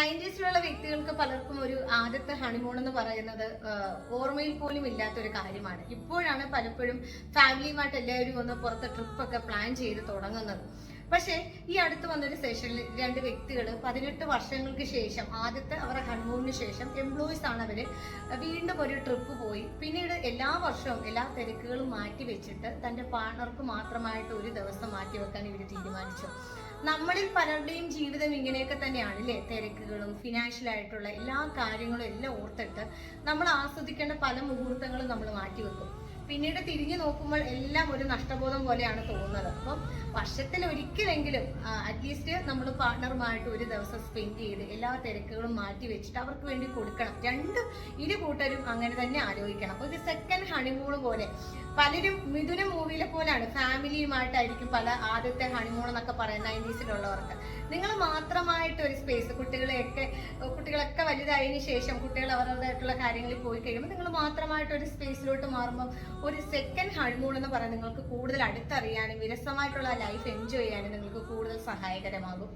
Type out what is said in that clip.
90s വ്യക്തികൾക്ക് പലർക്കും ഒരു ആദ്യത്തെ ഹണിമൂൺ എന്ന് പറയുന്നത് ഓർമ്മയിൽ പോലും ഇല്ലാത്തൊരു കാര്യമാണ്. ഇപ്പോഴാണ് പലപ്പോഴും ഫാമിലിയുമായിട്ട് എല്ലാവരും ഒന്ന് പുറത്ത് ട്രിപ്പൊക്കെ പ്ലാൻ ചെയ്ത് തുടങ്ങുന്നത്. പക്ഷേ ഈ അടുത്ത് വന്നൊരു സെഷനിൽ രണ്ട് വ്യക്തികൾ 18 വർഷങ്ങൾക്ക് ശേഷം ആദ്യത്തെ അവരുടെ ഹണിമൂണിന് ശേഷം എംപ്ലോയീസ് ആണ് അവര് വീണ്ടും ഒരു ട്രിപ്പ് പോയി. പിന്നീട് എല്ലാ വർഷവും എല്ലാ തിരക്കുകളും മാറ്റി വെച്ചിട്ട് തന്റെ പാർട്ണർക്ക് മാത്രമായിട്ട് ഒരു ദിവസം മാറ്റി വെക്കാൻ ഇവർ തീരുമാനിച്ചു. നമ്മളിൽ പലരുടെയും ജീവിതം ഇങ്ങനെയൊക്കെ തന്നെയാണ് അല്ലേ? തിരക്കുകളും ഫിനാൻഷ്യൽ ആയിട്ടുള്ള എല്ലാ കാര്യങ്ങളും എല്ലാം ഓർത്തിട്ട് നമ്മൾ ആസ്വദിക്കേണ്ട പല മുഹൂർത്തങ്ങളും നമ്മൾ മാറ്റിവെക്കും. പിന്നീട് തിരിഞ്ഞു നോക്കുമ്പോൾ എല്ലാം ഒരു നഷ്ടബോധം പോലെയാണ് തോന്നുന്നത്. അപ്പം വർഷത്തിൽ ഒരിക്കലെങ്കിലും അറ്റ്ലീസ്റ്റ് നമ്മൾ പാർട്ണറുമായിട്ട് ഒരു ദിവസം സ്പെൻഡ് ചെയ്ത് എല്ലാ തിരക്കുകളും മാറ്റി വെച്ചിട്ട് അവർക്ക് വേണ്ടി കൊടുക്കണം. ഇരു കൂട്ടരും അങ്ങനെ തന്നെ ആലോചിക്കണം. ഒരു സെക്കൻഡ് ഹണിമൂൺ പോലെ പലരും മിഥുന മൂവിയിലെ പോലെയാണ്, ഫാമിലിയുമായിട്ടായിരിക്കും പല ആദ്യത്തെ ഹണിമൂൺ എന്നൊക്കെ പറയുന്ന 90s നിങ്ങൾ മാത്രമായിട്ട് ഒരു സ്പേസ്, കുട്ടികളൊക്കെ വലുതായതിനു ശേഷം കുട്ടികൾ അവരുടേതായിട്ടുള്ള കാര്യങ്ങളിൽ പോയി കഴിയുമ്പോൾ നിങ്ങൾ മാത്രമായിട്ട് ഒരു സ്പേസിലോട്ട് മാറുമ്പോൾ ഒരു സെക്കൻഡ് ഹണിമൂൺ എന്ന് പറയുന്നത് നിങ്ങൾക്ക് കൂടുതൽ അടുത്തറിയാനും വിരസമായിട്ടുള്ള ലൈഫ് എൻജോയ് ചെയ്യാനും നിങ്ങൾക്ക് കൂടുതൽ സഹായകരമാകും.